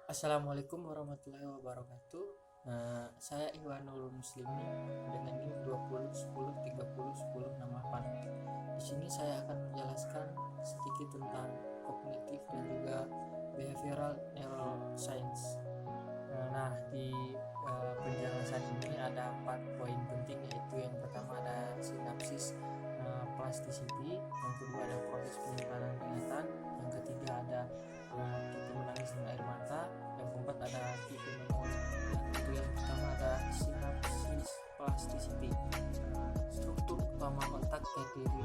Assalamualaikum warahmatullahi wabarakatuh. Saya Iwanul Muslimin dengan NIM 20 10 30 10 68. Di sini saya akan menjelaskan sedikit tentang kognitif dan juga behavioral neuroscience. Di penjelasan ini ada 4 poin penting, yaitu yang pertama ada sinapsis, plasticity, yang kedua ada proses penyimpanan ingatan, yang ketiga ada tipe menangis dan air mata, yang keempat ada tipe memori. Itu yang pertama ada sinapsis plasticity. Struktur utama otak terdiri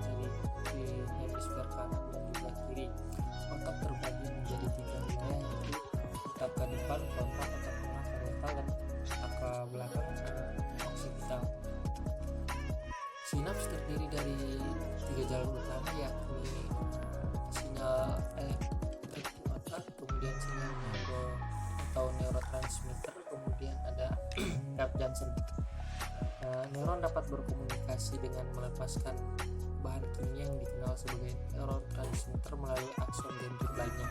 dari hemisfer kanan dan juga kiri. Otak terbagi menjadi 3 wilayah, yaitu otak ke depan, frontal, otak tengah, parietal, dan otak ke belakang, occipital. Sinaps terdiri dari 3 jalur utama, yakni sinyal elektrik otak, kemudian sinyal neuro atau neurotransmitter, kemudian ada Cap Janssen. Neuron dapat berkomunikasi dengan melepaskan bahan kimia yang dikenal sebagai neurotransmitter melalui akson dendrit lainnya.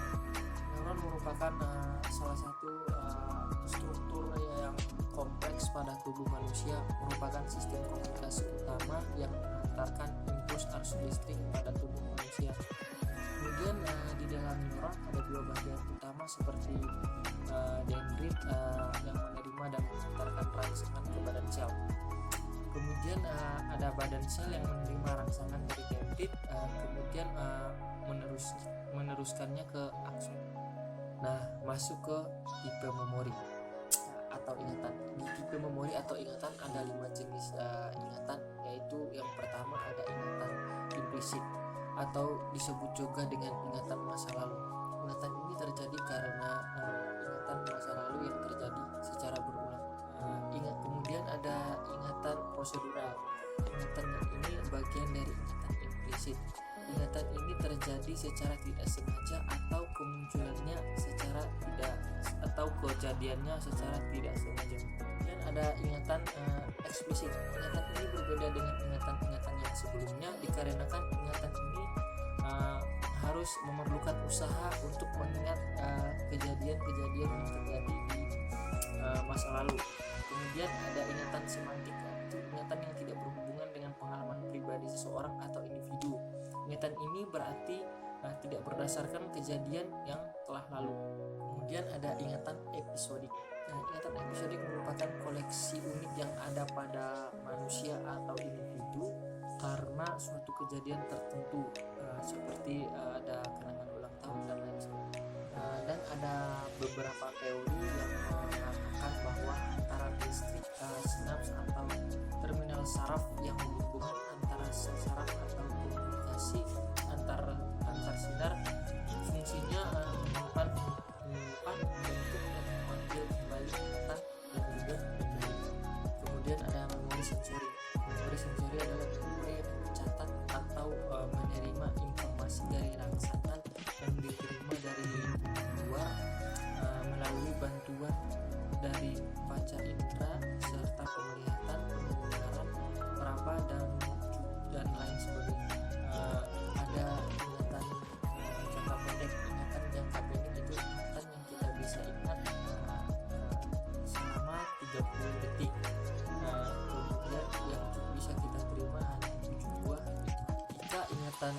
Neuron merupakan salah satu struktur yang kompleks pada tubuh manusia, merupakan sistem komunikasi utama yang mengantarkan impuls arus listrik pada tubuh manusia. Kemudian di dalam neuron ada 2 bagian utama seperti dendrit yang menerima dan mengantarkan rangsangan ke badan sel. Kemudian ada badan sel yang menerima rangsangan dari dendrit, kemudian meneruskannya ke akson. Masuk ke tipe memori atau ingatan. Di tipe memori atau ingatan ada 5 jenis ingatan, yaitu yang pertama ada ingatan implisit atau disebut juga dengan ingatan masa lalu. Ingatan ini terjadi karena ingatan masa lalu yang terjadi secara berulang. Kemudian ada ingatan prosedural. Ingatan ini bagian dari ingatan implisit. Ingatan ini terjadi secara tidak sengaja atau kemunculannya secara tidak, atau kejadiannya secara tidak sengaja. Dan ada ingatan eksplisit. Ingatan ini berbeda dengan ingatan-ingatan yang sebelumnya dikarenakan ingatan ini harus memerlukan usaha untuk mengingat kejadian-kejadian yang terjadi di masa lalu. Kemudian ada ingatan semantik, itu ingatan yang tidak berhubungan dengan pengalaman pribadi seseorang atau individu. Ingatan ini berarti tidak berdasarkan kejadian yang telah lalu. Kemudian ada ingatan episodik. Ingatan episodik merupakan koleksi unik yang ada pada manusia atau individu karena suatu kejadian tertentu, seperti ada kenangan ulang tahun dan lain sebagainya. Dan ada beberapa teori yang mengatakan bahwa antara listrik sinaps atau terminal saraf yang menghubungkan antara sel saraf atau komunikasi antar sinar, fungsinya menyimpan bentuk dan memanggil kembali ingatan dan juga memori. Kemudian ada memori sensori. Memori sensori adalah memori yang mencatat atau menerima informasi dari rangsangan yang diterima dari luar melalui bantuan dari panca indera serta penglihatan, pendengaran, peraba, dan lain sebagainya. Ada ingatan jangka pendek. Ingatan jangka pendek itu ingatan yang kita bisa ingat selama 30 detik. Kemudian yang bisa kita terima hanya 7 buah. Jika ingatan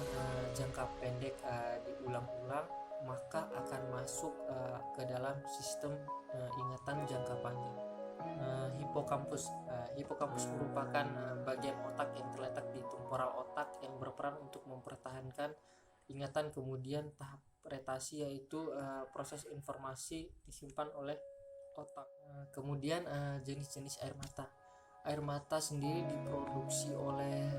jangka pendek diulang-ulang, maka akan masuk ke dalam sistem ingatan jangka panjang. Hipokampus merupakan bagian otak yang terletak di temporal otak yang berperan untuk mempertahankan ingatan. Kemudian tahap retasi, yaitu proses informasi disimpan oleh otak. Kemudian jenis-jenis air mata. Air mata sendiri diproduksi oleh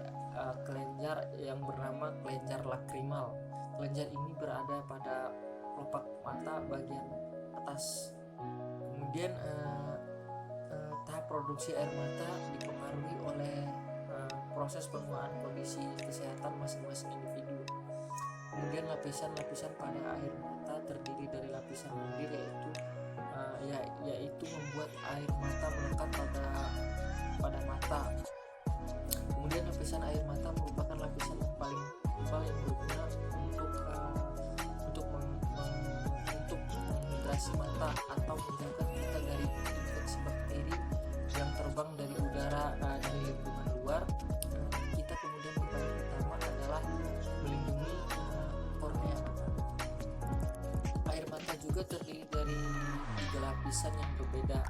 kelenjar yang bernama kelenjar lakrimal. Kelenjar ini berada pada kelopak mata bagian atas. Kemudian tahap produksi air mata dipengaruhi oleh proses penguasaan kondisi kesehatan masing-masing individu. Kemudian lapisan-lapisan pada air mata terdiri dari lapisan lendir, yaitu membuat air mata melekat pada mata. Kemudian lapisan air mata merupakan lapisan yang paling tebal yang berguna untuk iritasi mata atau menjauhkan kita dari infeksi bakteri yang terbang dari udara, dari lingkungan luar. Kita kemudian yang paling utama adalah melindungi kornea mata. Air mata juga terdiri dari 3 lapisan yang berbeda.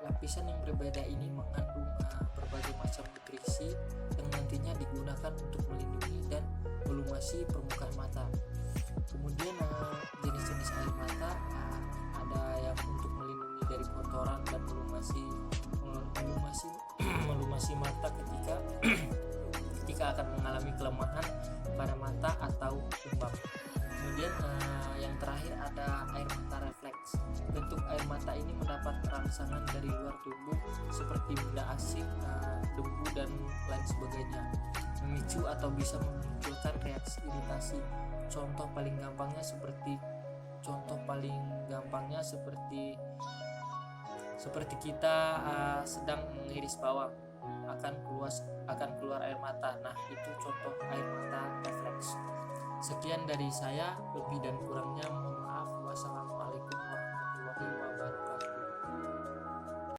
Lapisan yang berbeda ini mengandung berbagai macam nutrisi yang nantinya digunakan untuk melindungi dan melumasi permukaan mata. Kemudian jenis-jenis air mata ada yang untuk melindungi dari kotoran dan melumasi mata ketika akan mengalami kelemahan pada mata atau lembab. Kemudian yang terakhir ada air mata refleks. Bentuk air mata ini mendapat rangsangan dari luar tubuh seperti benda asing, debu dan lain sebagainya, memicu atau bisa memunculkan reaksi iritasi. Contoh paling gampangnya seperti kita sedang mengiris bawang, akan keluar air mata. Nah, itu contoh air mata refleks. Sekian dari saya, lebih dan kurangnya